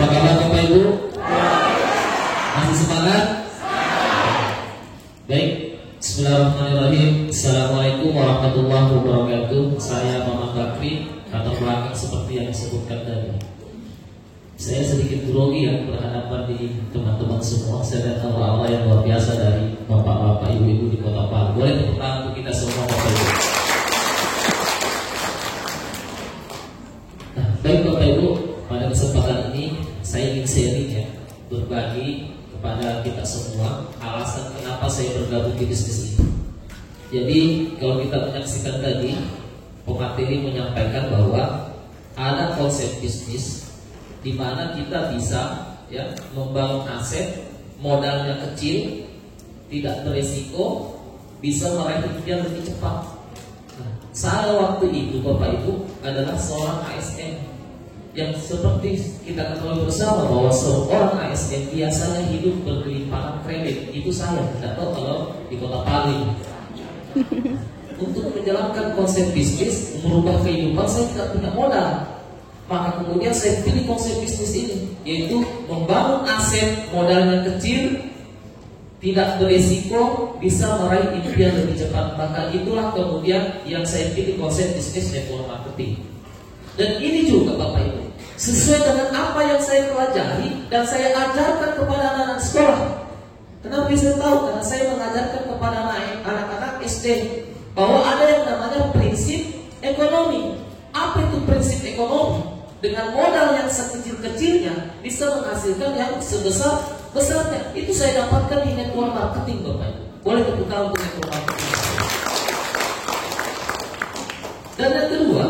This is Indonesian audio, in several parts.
Apa kabar Bapak Ibu? Masih semangat? Baik, bismillahirrahmanirrahim. Assalamualaikum warahmatullahi wabarakatuh. Saya Muhammad Bakri, latar belakang seperti yang disebutkan tadi. Saya sedikit grogi ya berhadapan di teman-teman semua. Saya datang Allah yang luar biasa dari bapak-bapak, ibu-ibu di Kota Palu. Boleh tepuk tangan untuk kita semua Bapak Ibu. Nah, baik Bapak Ibu, pada kesempatan ini saya ingin sharing ya, berbagi kepada kita semua alasan kenapa saya bergabung di bisnis ini. Jadi kalau kita menyaksikan tadi, pemateri menyampaikan bahwa ada konsep bisnis di mana kita bisa ya membangun aset, modalnya kecil, tidak beresiko, bisa meraih impian lebih cepat. Nah, saya waktu itu Bapak Ibu adalah seorang ASN yang seperti kita ketahui bersama bahwa seorang ASN biasanya hidup berlimpahan kredit. Itu saya, tidak tahu kalau di Kota Palu. Untuk menjalankan konsep bisnis, merubah kehidupan, saya tidak punya modal. Maka kemudian saya pilih konsep bisnis ini, yaitu membangun aset, modalnya kecil, tidak berisiko, bisa meraih impian lebih cepat. Maka itulah kemudian yang saya pilih konsep bisnis network marketing. Dan ini juga Bapak Ibu, sesuai dengan apa yang saya pelajari dan saya ajarkan kepada anak-anak sekolah. Kenapa saya tahu? Karena saya mengajarkan kepada anak-anak SD bahwa ada yang namanya prinsip ekonomi. Apa itu prinsip ekonomi? Dengan modal yang sekecil-kecilnya bisa menghasilkan yang sebesar-besarnya. Itu saya dapatkan di network marketing Bapak Ibu. Boleh tepuk tangan untuk network marketing. Dan yang kedua,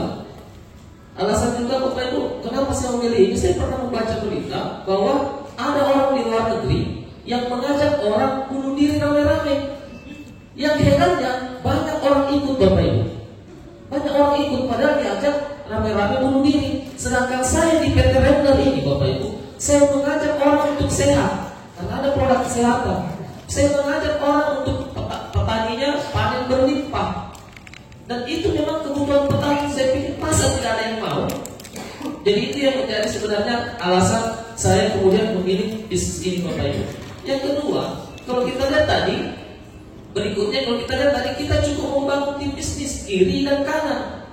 alasan juga Bapak Ibu, kenapa saya memilih ini? Saya pernah membaca berita bahwa ada orang di luar negeri yang mengajak orang bunuh diri rame-rame. Yang herannya banyak orang ikut Bapak Ibu. Banyak orang ikut padahal diajak rame-rame bunuh diri. Sedangkan saya di PT Render ini Bapak Ibu, saya mengajak orang untuk sehat karena ada produk kesehatan. Saya mengajak orang untuk petaninya panen berlimpah. Dan itu memang kebutuhan petani. Saya pikir masa tidak ada yang mau. Jadi itu yang menjadi sebenarnya alasan saya kemudian memilih bisnis ini Bapak Ibu. Yang kedua, kalau kita lihat tadi, berikutnya kalau kita lihat tadi, kita cukup membangun tim bisnis kiri dan kanan.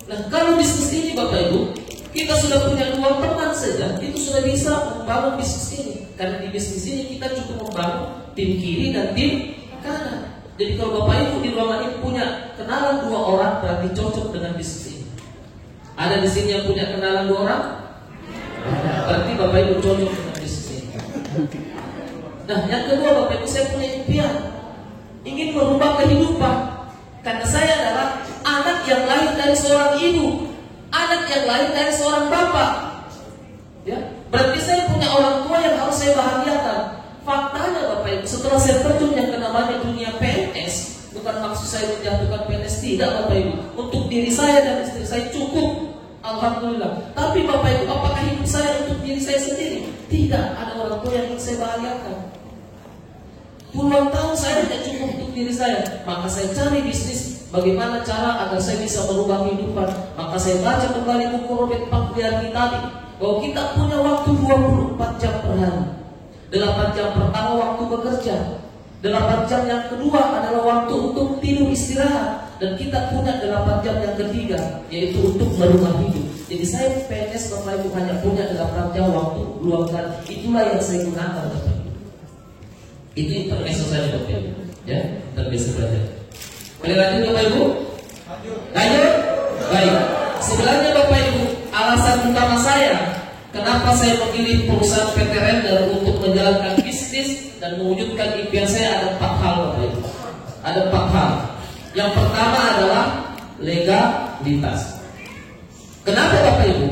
Nah, kalau bisnis ini Bapak Ibu, kita sudah punya 2 teman saja, itu sudah bisa membangun bisnis ini. Karena di bisnis ini kita cukup membangun tim kiri dan tim kanan. Jadi kalau Bapak Ibu di ruangan ini punya kenalan 2 orang, berarti cocok dengan bisnis ini. Ada di sini yang punya kenalan 2 orang? Berarti Bapak Ibu cocok dengan bisnis ini. Nah, yang kedua Bapak Ibu, saya punya impian, ingin merubah kehidupan. Karena saya adalah anak yang lahir dari seorang ibu, anak yang lahir dari seorang bapak. Ya, berarti saya punya orang tua yang harus saya bahagiakan. Faktanya Bapak Ibu, setelah saya terjun yang namanya dunia PNS, bukan maksud saya menjatuhkan PNS, tidak Bapak Ibu. Untuk diri saya dan istri saya cukup, alhamdulillah. Tapi Bapak Ibu, apakah hidup saya untuk diri saya sendiri? Tidak, ada orang tua yang ingin saya bahagiakan. Puluhan tahun saya tidak cukup untuk diri saya, maka saya cari bisnis. Bagaimana cara agar saya bisa merubah kehidupan? Maka saya baca kembali buku Robert Pagliari tadi, bahwa kita punya waktu 24 jam per hari. 8 jam pertama waktu bekerja, 8 jam yang kedua adalah waktu untuk tidur istirahat, dan kita punya 8 jam yang ketiga, yaitu untuk merubah hidup. Jadi saya PNS Bapak Ibu hanya punya 8 jam waktu luangkan. Itulah yang saya gunakan Bapak Ibu. Itu intermezzo saya Bapak Ibu, ya, terbiasa belajar. Boleh lanjut Bapak Ibu? Lanjut? Baik. Sebenarnya Bapak Ibu, alasan utama saya kenapa saya memilih perusahaan PT Render untuk menjalankan bisnis dan mewujudkan impian saya ada 4 hal Bapak Ibu. Ada 4 hal. Yang pertama adalah legalitas. Kenapa Bapak Ibu?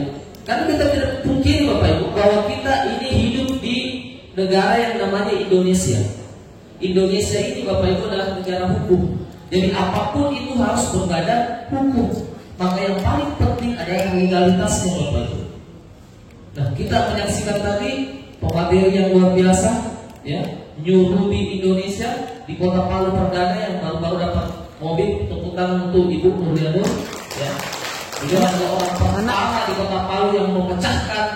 Karena kita tidak pungkiri Bapak Ibu bahwa kita ini hidup di negara yang namanya Indonesia. Indonesia ini Bapak Ibu adalah negara hukum. Jadi apapun itu harus berbadan hukum. Maka yang paling penting adalah legalitasnya Bapak Ibu. Nah, kita menyaksikan tadi pemateri yang luar biasa, ya, New Ruby Indonesia di Kota Palu Perdana yang baru-baru dapat mobil. Tepuk tangan untuk Ibu Nurlianur, ya. Juga ada orang pertama di Kota Palu yang memecahkan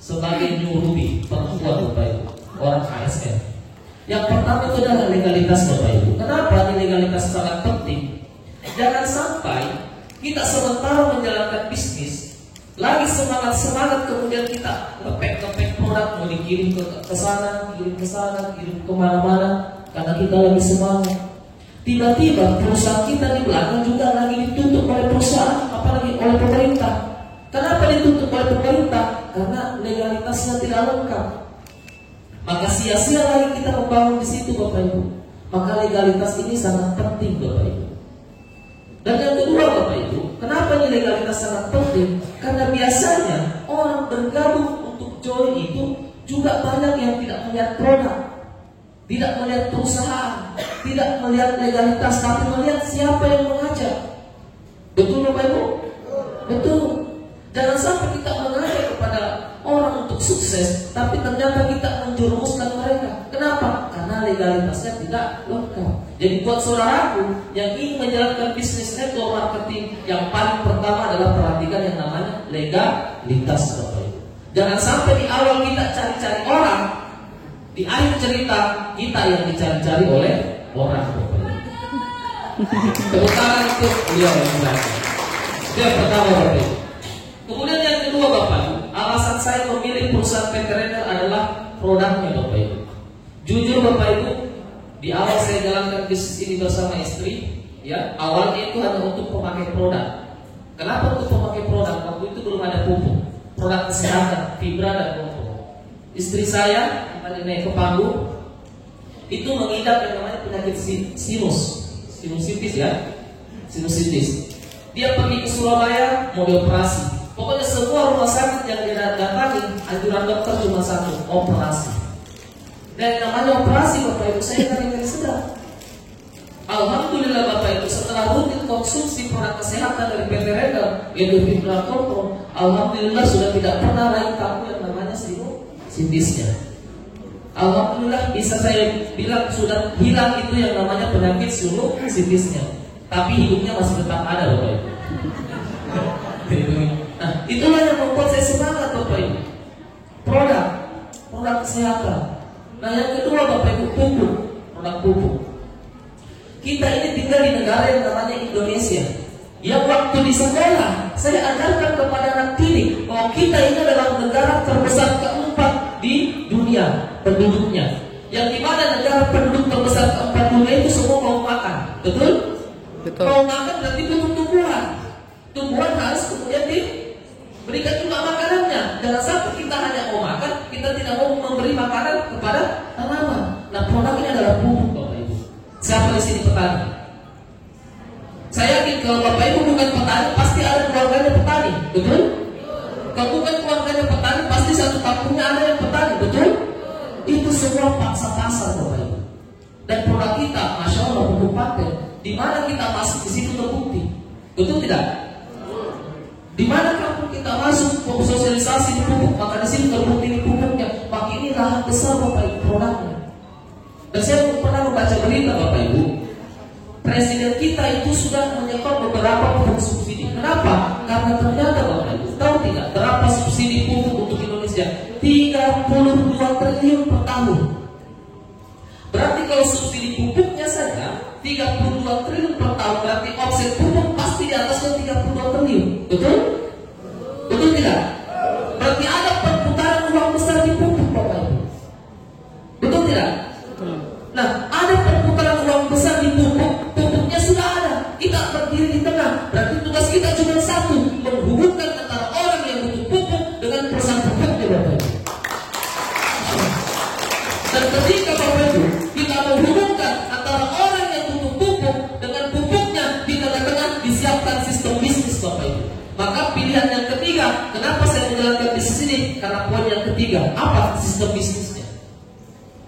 sebagai nyurubi perempuan Bapak Ibu, orang ASN. Yang pertama itu adalah legalitas Bapak Ibu. Kenapa legalitas sangat penting? Jangan sampai kita sementara menjalankan bisnis, lagi semangat kemudian kita ngepek produk, mau dikirim ke sana, kirim ke sana, kirim kemana-mana, karena kita lagi semangat. Tiba-tiba perusahaan kita di belakang juga lagi ditutup oleh perusahaan, apalagi oleh pemerintah. Kenapa ditutup oleh pemerintah? Karena legalitasnya tidak lengkap. Maka sia-sia lagi kita membangun di situ Bapak Ibu. Maka legalitas ini sangat penting Bapak Ibu. Dan yang kedua Bapak Ibu, kenapa ini legalitas sangat penting? Karena biasanya orang bergabung untuk join itu juga banyak yang tidak melihat produk, tidak melihat perusahaan, tidak melihat legalitas, tapi melihat siapa yang mengajak. Betul Bapak Ibu? Betul. Jangan sampai kita mengajak kepada orang untuk sukses, tapi ternyata kita menjerumuskan mereka. Kenapa? Karena legalitasnya tidak lengkap. Jadi buat saudaraku yang ingin menjalankan bisnis network marketing, yang paling pertama adalah perhatikan yang namanya legalitas Bapak Ibu. Jangan sampai di awal kita cari-cari orang, di akhir cerita kita yang dicari-cari oleh orang Bapak Ibu. Tepuk tangan untuk beliau yang berani. Itu yang pertama Bapak Ibu. Kemudian yang kedua Bapak Ibu, alasan saya memilih perusahaan PT Renner adalah produknya Bapak Ibu. Jujur Bapak Ibu, di awal saya jalankan bisnis ini bersama istri, ya awalnya itu hanya untuk pemakai produk. Kenapa untuk pemakai produk? Waktu itu belum ada pupuk, produk kesehatan, fibra dan kompor. Istri saya pada naik ke panggung itu mengidap yang namanya penyakit sinusitis ya, sinusitis. Dia pergi ke Surabaya mau dioperasi. Pokoknya semua rumah sakit yang dia datangi, anjuran dokter cuma satu, operasi. Dan namanya operasi Bapak Ibu, saya ngeri sedang. Alhamdulillah Bapak Ibu, setelah rutin konsumsi produk kesehatan dari PT Renner, yaitu fibra kompor, alhamdulillah sudah tidak pernah lagi kamu yang namanya sinusitisnya. Alhamdulillah bisa saya bilang sudah hilang itu yang namanya penyakit sinusitisnya. Tapi hidupnya masih tetap ada Bapak Ibu. Nah, itulah yang membuat saya semangat Bapak Ibu. Produk kesehatan. Nah, yang kedua Bapak Ibu, pupuk, produk pupuk. Kita ini tinggal di negara yang namanya Indonesia. Yang waktu di sekolah saya ajarkan kepada anak didik bahwa kita ini adalah negara terbesar keempat di dunia penduduknya. Yang dimana negara penduduk terbesar keempat dunia itu semua mau makan, betul? Betul. Mau makan berarti butuh tumbuhan. Tumbuhan harus kemudian diberikan juga makanannya. Jangan sampai kita hanya mau makan, kita tidak mau memberi makanan kepada tanaman. Nah, produk ini adalah pupuk Bapak Ibu. Siapa di sini petani? Saya yakin kalau Bapak Ibu bukan petani, pasti ada keluarganya petani, betul? Kalau bukan keluarganya petani, pasti satu kampungnya ada yang petani, betul? Itu semua paksa pasar Bapak Ibu. Dan produk kita, masya Allah, pupuk paten. Di mana kita masuk di situ terbukti, betul tidak? Di mana kampung kita masuk sosialisasi pupuk, maka di sini terbukti ini pupuknya. Maka ini lahan besar Bapak Ibu produknya. Dan saya pernah membaca berita Bapak Ibu, Presiden kita itu sudah menyetop beberapa pupuk subsidi. Kenapa? Karena ternyata Bapak Ibu tahu tidak berapa subsidi pupuk untuk Indonesia? 32 triliun per tahun. Berarti kalau subsidi pupuknya saja 32 triliun per tahun, berarti offset pupuk pasti di atasnya 32 triliun. Betul? Betul tidak? Berarti ada perputaran uang besar di pupuk Bapak Ibu. Betul tidak? Nah, ada perputaran uang besar di pupuk. Pupuknya sudah ada, kita berdiri di tengah. Berarti tugas kita cuma satu, menghubungkan antara orang yang butuh pupuk dengan perusahaan pupuknya Bapak Ibu. Dan ketika Bapak Ibu kita menghubungkan antara orang yang butuh pupuk dengan pupuknya, di tengah-tengah disiapkan sistem bisnis Bapak Ibu. Maka pilihan yang ketiga, kenapa saya menjalankan bisnis ini? Karena poin yang ketiga, apa sistem bisnisnya?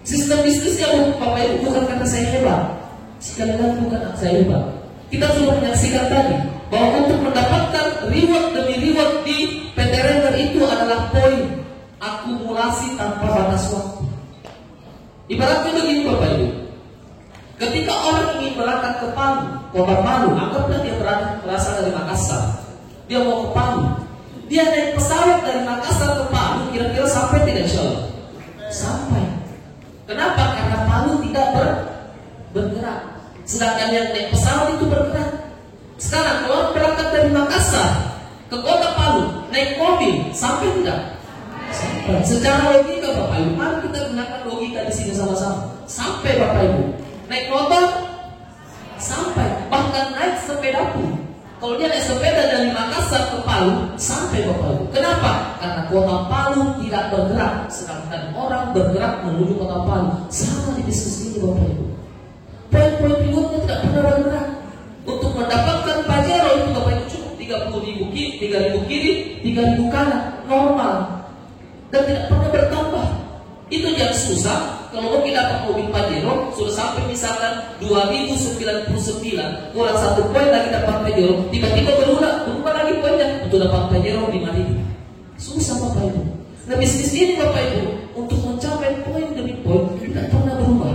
Sistem bisnisnya Bapak Ibu bukan karena saya hebat, sekali lagi bukan saya hebat. Kita sudah menyaksikan tadi bahwa untuk mendapatkan reward demi reward di PT Renner itu adalah poin akumulasi tanpa batas waktu. Ibaratnya begini Bapak Ibu, ketika orang ingin berangkat ke Palu, kota Palu, anggaplah dia berasal dari Makassar, dia mau ke Palu, dia naik pesawat dari Makassar ke Palu kira-kira 1 sedangkan yang naik pesawat itu bergerak. Sekarang kalau berangkat dari Makassar ke kota Palu naik mobil sampai tidak? Sampai. Secara logika Bapak Ibu, mari kita gunakan logika di sini sama-sama. Sampai Bapak Ibu. Naik motor sampai, bahkan naik sepeda pun. Kalau dia naik sepeda dari Makassar ke Palu sampai Bapak Ibu. Kenapa? Karena kota Palu tidak bergerak, sedangkan orang bergerak menuju kota Palu. Sama di bisnis ini Bapak Ibu. Poin-poin berikutnya tidak pernah bergerak. Untuk mendapatkan Pajero itu Bapak Ibu cukup 30.000 kiri, 3.000 kiri, 3.000 kanan, normal. Dan tidak pernah bertambah. Itu yang susah. Kalau kita dapat mobil Pajero sudah sampai misalkan 2099 kurang 1 poin lagi dapat Pajero, tiba-tiba berubah lagi poinnya untuk dapat Pajero 5.000. Susah Bapak Ibu. Nah bisnis ini Bapak Ibu untuk mencapai poin demi poin tidak pernah berubah.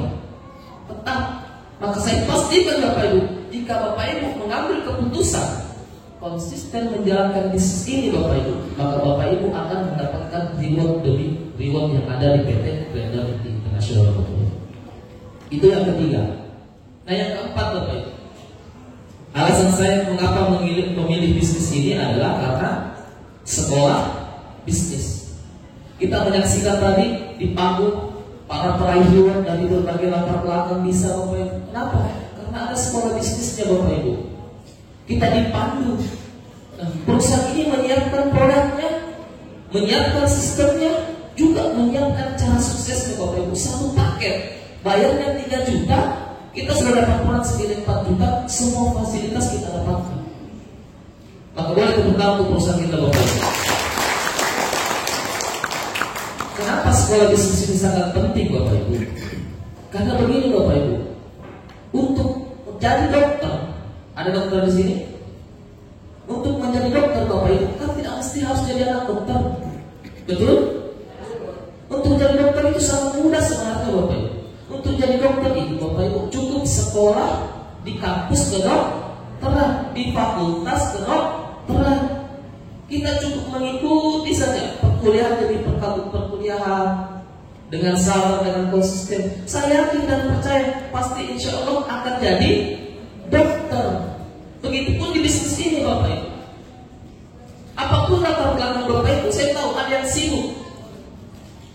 Tetap. Maka saya pastikan Bapak Ibu, jika Bapak Ibu mengambil keputusan konsisten menjalankan bisnis ini Bapak Ibu, maka Bapak Ibu akan mendapatkan reward demi reward yang ada di PT Grender International Bapak Ibu. Itu yang ketiga. Nah yang keempat Bapak Ibu, alasan saya mengapa memilih bisnis ini adalah karena sekolah bisnis. Kita menyaksikan tadi di panggung para peraih dari berbagai latar belakang bisa Bapak Ibu. Kenapa? Karena ada sekolah bisnisnya Bapak Ibu. Kita dipandu. Nah, perusahaan ini menyiapkan produknya, menyiapkan sistemnya, juga menyiapkan cara suksesnya Bapak Ibu. Satu paket, bayarnya 3 juta, kita sudah dapat produk senilai 4 juta, semua fasilitas kita dapatkan. Maka boleh tepuk tangan untuk perusahaan kita Bapak Ibu. Kenapa sekolah bisnis ini sangat penting Bapak Ibu? Karena begini Bapak Ibu, untuk menjadi dokter, ada dokter di sini? Untuk menjadi dokter Bapak Ibu kan tidak mesti harus jadi anak dokter, betul? Untuk jadi dokter itu sangat mudah sebenarnya Bapak Ibu. Untuk jadi dokter itu Bapak Ibu cukup sekolah di kampus kedokteran, di fakultas kedokteran. Kita cukup mengikuti saja perkuliahan demi perkuliahan dengan sabar, dengan konsisten. Saya yakin dan percaya pasti insya Allah akan jadi dokter. Begitupun di bisnis ini Bapak Ibu. Apapun latar belakang Bapak Ibu, saya tahu ada yang sibuk,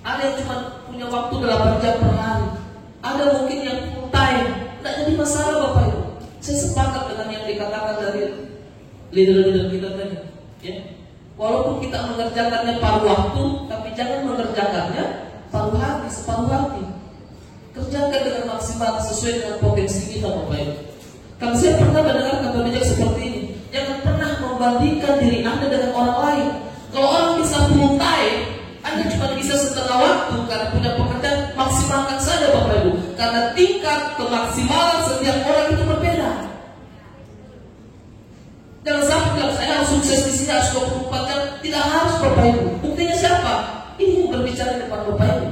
ada yang cuma punya waktu 8 jam per hari, ada mungkin yang full time. Tidak jadi masalah Bapak Ibu. Saya sepakat dengan yang dikatakan dari leader-leader kita tadi ya. Walaupun kita mengerjakannya paruh waktu, tapi jangan mengerjakannya paruh hati, separuh hati. Kerjakan dengan maksimal sesuai dengan potensi kita Bapak Ibu. Kalau saya pernah mendengar kata bijak seperti ini, jangan pernah membandingkan diri Anda dengan orang lain. Kalau orang bisa full time, Anda cuma bisa setengah waktu karena punya pekerjaan, maksimalkan saja Bapak Ibu. Karena tingkat kemaksimalan setiap orang itu berbeda. Jangan sampai bilang saya harus sukses di sini harus 24 jam, tidak harus Bapak Ibu. Buktinya siapa? Ini yang berbicara di depan Bapak Ibu.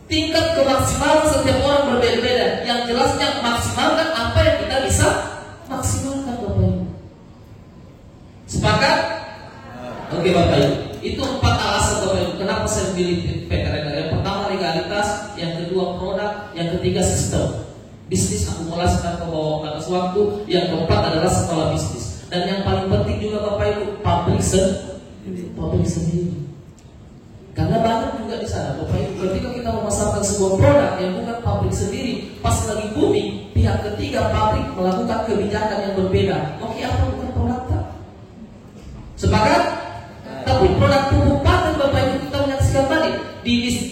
Tingkat kemaksimalan setiap orang berbeda-beda. Yang jelasnya maksimalkan apa yang kita bisa maksimalkan Bapak Ibu. Sepakat? Oke Bapak Ibu. Itu 4 alasan Bapak Ibu kenapa saya pilih PT Grender. Yang pertama legalitas, yang kedua produk, yang ketiga sistem. Bisnis akumulasi tanpa bawa batas waktu. Yang keempat adalah sekolah bisnis. Dan yang paling penting juga Bapak Ibu, pabrik sendiri. Karena banyak juga di sana Bapak Ibu, ketika kita memasarkan sebuah produk yang bukan pabrik sendiri, pas lagi booming, pihak ketiga pabrik melakukan kebijakan yang berbeda. Oke, apa bukan produk tak? Sepakat? Tapi produk pupuk pakan Bapak Ibu kita menyaksikan tadi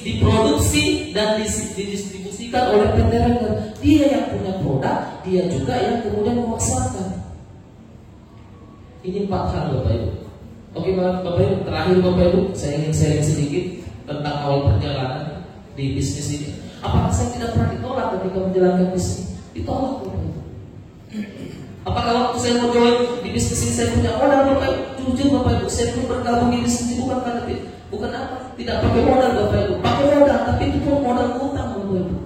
diproduksi dan didistribusikan oleh PT Grender. Dia yang punya produk, dia juga yang kemudian memasarkan. Ini 4 hal Bapak Ibu. Oke Bapak Ibu, terakhir Bapak Ibu, saya ingin sharing sedikit tentang awal perjalanan di bisnis ini. Apakah saya tidak pernah ditolak ketika menjalankan bisnis? Ditolak Bapak Ibu. Apakah waktu saya mau join di bisnis ini saya punya modal Bapak Ibu? Jujur Bapak Ibu, saya belum bergabung di bisnis ini bukan apa? Tidak pakai modal Bapak Ibu, pakai modal, tapi itu pun modal utang Bapak Ibu.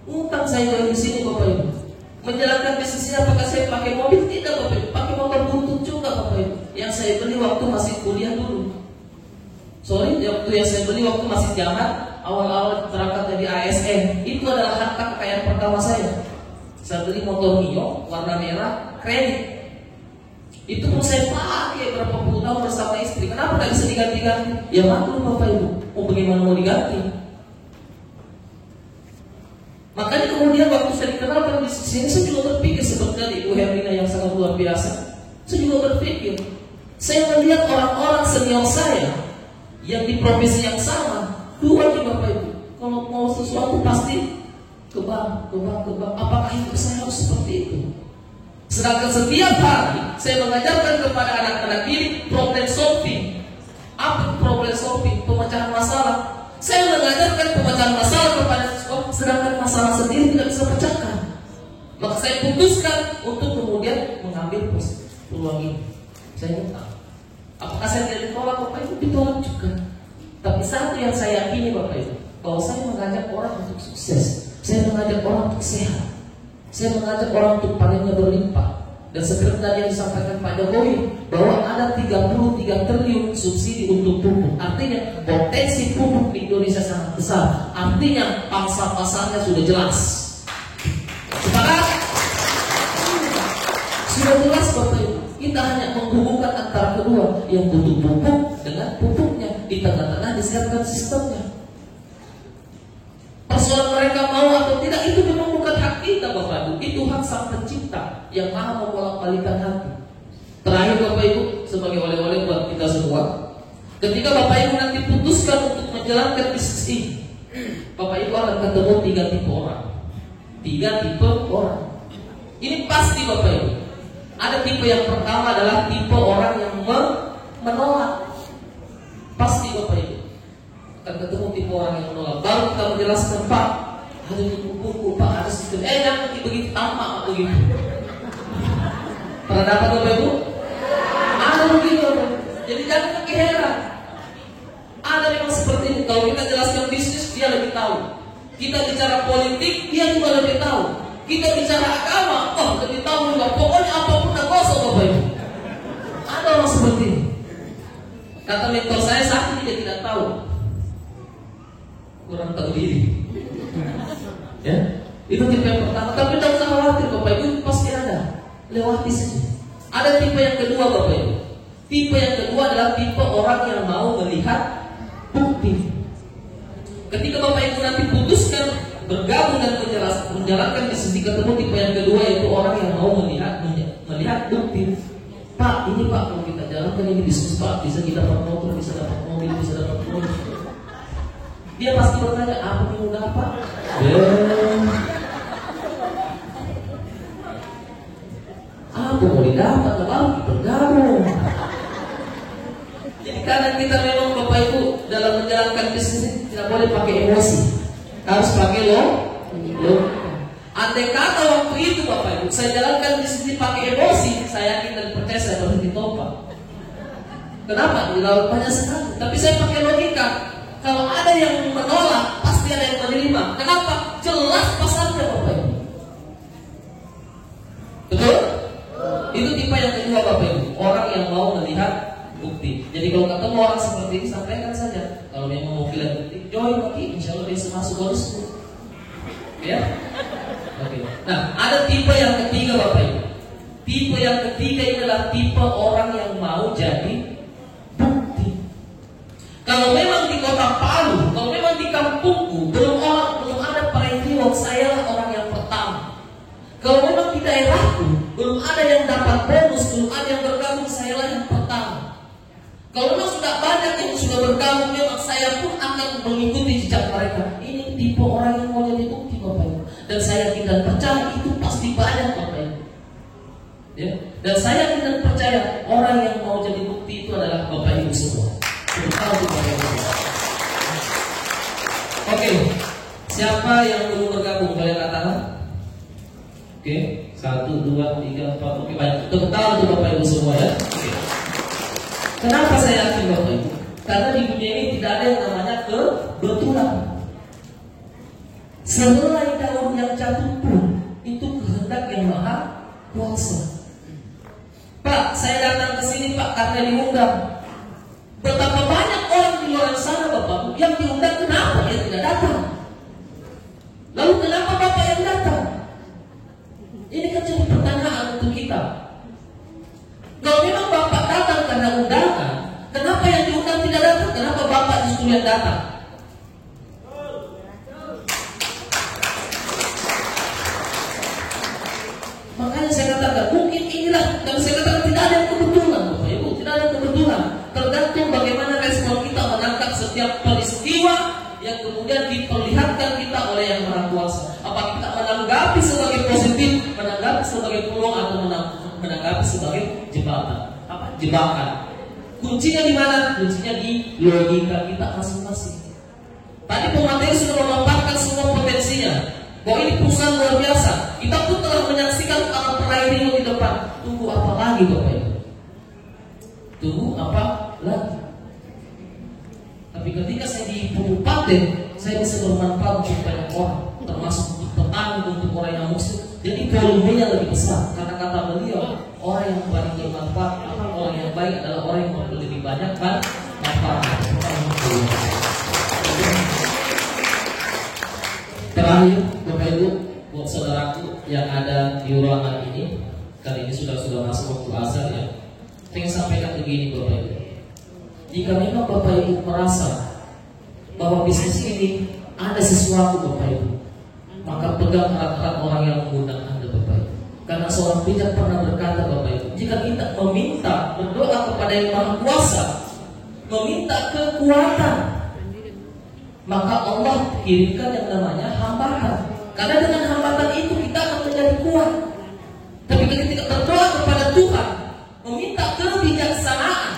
Utang saya join di sini Bapak Ibu. Menjalankan bisnis ini apakah saya pakai mobil? Tidak Bapak Ibu, pakai motor buntut juga Bapak Ibu. Yang saya beli waktu masih kuliah dulu. Waktu yang saya beli waktu masih zaman awal-awal terangkat jadi ASN, itu adalah harta kekayaan pertama saya. Saya beli motor Mio warna merah kredit. Itu pun saya pakai berapa puluh tahun bersama istri. Kenapa tidak bisa diganti-ganti? Ya maklum Bapak Ibu, bagaimana mau diganti? Makanya kemudian waktu saya dikenalkan di sini, saya juga berpikir seperti tadi Ibu Herlina yang sangat luar biasa. Saya juga berpikir, saya melihat orang-orang senior saya yang di profesi yang sama, dua nih Bapak Ibu. Kalau mau sesuatu pasti ke bank. Apakah itu saya harus seperti itu? Sedangkan setiap hari saya mengajarkan kepada anak-anak ini problem solving. Apa problem solving? Pemecahan masalah. Saya mengajarkan pemecahan masalah kepada siswa, sedangkan masalah sendiri tidak bisa pecahkan. Maka saya putuskan untuk kemudian mengambil peluang ini. Saya minta, apakah saya tidak ditolak Bapak Ibu? Ditolak juga. Tapi satu yang saya yakini Bapak Ibu, bahwa saya mengajak orang untuk sukses, saya mengajak orang untuk sehat, saya mengajak orang untuk panennya berlimpah. Dan seperti tadi yang disampaikan Pak Jokowi, bahwa ada 33 triliun subsidi untuk pupuk. Artinya potensi pupuk di Indonesia sangat besar. Artinya pangsa pasarnya sudah jelas. Sekarang sudah jelas Bapak Ibu. Kita hanya menghubungkan antara kedua, yang butuh pupuk dengan pupuknya. Di tengah-tengah disiapkan sistemnya. Persoalan mereka mau atau tidak itu memang bukan hak kita Bapak Ibu. Itu hak Sang Pencipta yang maha membolak-balikan hati. Terakhir Bapak Ibu, sebagai oleh-oleh buat kita semua, ketika Bapak Ibu nanti putuskan untuk menjalankan bisnis ini, Bapak Ibu akan ketemu 3 tipe orang. 3 tipe orang. Ini pasti Bapak Ibu. Ada tipe yang pertama adalah tipe orang yang menolak. Pasti Bapak Ibu akan ketemu tipe orang yang menolak. Baru kita menjelaskan, Pak, ada buku Pak, ada sistem. Jangan begitu tamak begitu. Pernah dapat Bapak Ibu? Ada begitu. Jadi jangan keheran. Ada memang seperti ini. Kalau kita jelaskan bisnis, dia lebih tahu. Kita bicara politik, dia juga lebih tahu. Kita bicara agama, lebih tahu juga. Pokoknya apapun tak kosong Bapak Ibu. Ada orang seperti ini. Kata mentor saya saat ini dia tidak tahu. Kurang tahu diri. Ya, itu tipe yang pertama. Tapi tidak usah khawatir Bapak Ibu, itu pasti ada. Lewati saja. Ada tipe yang kedua Bapak Ibu. Tipe yang kedua adalah tipe orang yang mau melihat bukti. Ketika Bapak Ibu nanti putuskan bergabung dan menjalankan bisnis, ketemu tipe yang kedua, yaitu orang yang mau melihat bukti. Pak, ini Pak, kalau kita jalankan ini bisnis Pak, bisa kita dapat motor, bisa dapat mobil, bisa dapat mobil. Dia pasti bertanya, apa yang udah Pak? Apa mau didapat? Kalau bergabung. Jadi karena kita memang Bapak Ibu dalam menjalankan bisnis ini tidak boleh pakai emosi, harus pakai logika. Andai kata waktu itu Bapak Ibu saya jalankan bisnis ini pakai emosi, saya yakin dan percaya saya berhenti tobat. Kenapa? Di laut banyak sekali. Tapi saya pakai logika. Kalau ada yang menolak, pasti ada yang menerima. Kenapa? Jelas pasarnya Bapak Ibu. Betul? Itu tipe yang kedua Bapak Ibu, orang yang mau melihat bukti. Jadi kalau ketemu orang seperti ini, sampaikan saja. Kalau memang mau lihat bukti, join lagi, insya Allah bisa masuk bonus. Ya? Oke. Nah, ada tipe yang ketiga Bapak Ibu. Tipe yang ketiga ini adalah tipe orang yang mau jadi bukti. Kalau memang di kota Palu, kalau memang di kampungku belum ada peristiwa, saya lah orang yang pertama. Kalau memang di daerahku belum ada yang dapat bonus, belum ada yang bergabung, saya lah yang pertama. Kalau memang sudah banyak yang sudah bergabung, memang saya pun akan mengikuti jejak mereka. Ini tipe orang yang mau jadi bukti Bapak Ibu. Dan saya tidak percaya itu pasti banyak Bapak Ibu. Ya. Dan saya tidak percaya orang yang mau jadi bukti itu adalah Bapak Ibu semua. Oke, siapa yang belum bergabung boleh katakan? Oke, 1, 2, 3, 4. Oke, baik. Tepuk tangan untuk Bapak Ibu semua ya. Oke. Kenapa saya yakin Bapak Ibu? Karena di dunia ini tidak ada yang namanya kebetulan. Sehelai daun yang jatuh pun itu kehendak yang maha kuasa. Pak, saya datang ke sini Pak karena diundang. Betapa banyak orang di luar sana Bapak yang diundang, kenapa dia tidak waktu yang datang. Makanya saya katakan, mungkin inilah, dan saya katakan tidak ada yang kebetulan, Bapak Ibu, tidak ada yang kebetulan. Tergantung bagaimana respon kita menangkap setiap peristiwa yang kemudian diperlihatkan kita oleh Yang Maha Kuasa. Apakah kita menanggapi sebagai positif, menanggapi sebagai peluang, atau menanggapi sebagai jebakan. Kuncinya di mana? Kuncinya di logika kita masing-masing. Tadi pemateri sudah memaparkan semua potensinya, bahwa ini perusahaan luar biasa. Kita pun telah menyaksikan perairan di depan. Tunggu apa lagi, Bapak Ibu? Tunggu apa lagi? Tapi ketika saya di kabupaten, saya bisa bermanfaat untuk banyak orang, termasuk untuk petani, untuk orang yang muslim. Jadi volumenya lebih besar. Karena kata beliau, orang yang paling bermanfaat, orang yang baik adalah orang yang lebih banyak manfaat. Terakhir, Bapak Ibu, buat saudaraku yang ada di ruangan ini, kali ini sudah masuk waktu asar ya. Saya sampaikan begini, Bapak Ibu. Jika memang Bapak Ibu merasa bahwa bisnis ini ada sesuatu, Bapak Ibu, maka pegang erat-erat orang yang mengundang Anda, Bapak Ibu. Karena seorang bijak pernah berkata, Bapak Ibu, jika kita meminta, berdoa kepada Yang Maha Kuasa, meminta kekuatan, maka Allah kirimkan yang namanya hambatan. Karena dengan hambatan itu kita akan menjadi kuat. Tapi ketika berdoa kepada Tuhan, meminta kebijaksanaan,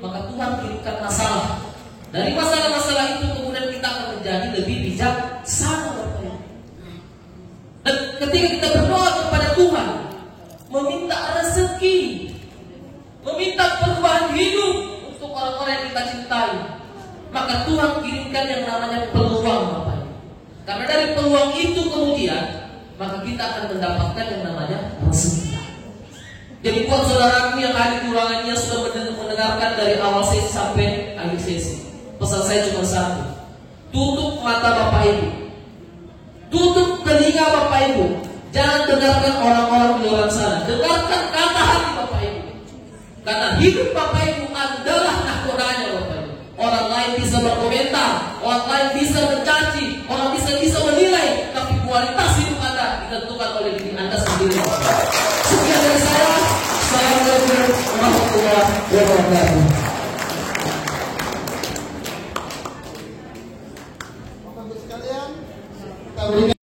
maka Tuhan kirimkan masalah. Dari masalah-masalah itu kemudian kita akan menjadi lebih bijaksana. Dan ketika kita berdoa kepada Tuhan, meminta rezeki, meminta perubahan hidup untuk orang-orang yang kita cintai, maka Tuhan kirimkan yang namanya peluang, Bapak. Karena dari peluang itu kemudian, maka kita akan mendapatkan yang namanya rezeki. Jadi buat saudaraku yang ada di ruangannya sudah mendengarkan dari awal sesi sampai akhir sesi, pesan saya cuma satu: tutup mata Bapak Ibu, tutup telinga Bapak Ibu, jangan dengarkan orang-orang di luar sana, dengarkan kata hati Bapak Ibu. Karena hidup Bapak Ibu adalah nahkodanya, Bapak Ibu. Orang lain bisa berkomentar, orang lain bisa mencaci, orang bisa menilai, tapi kualitas hidup Anda ditentukan oleh diri Anda sendiri. Sekian dari saya. Assalamualaikum warahmatullahi wabarakatuh. Bapak-Ibu sekalian, kita berikan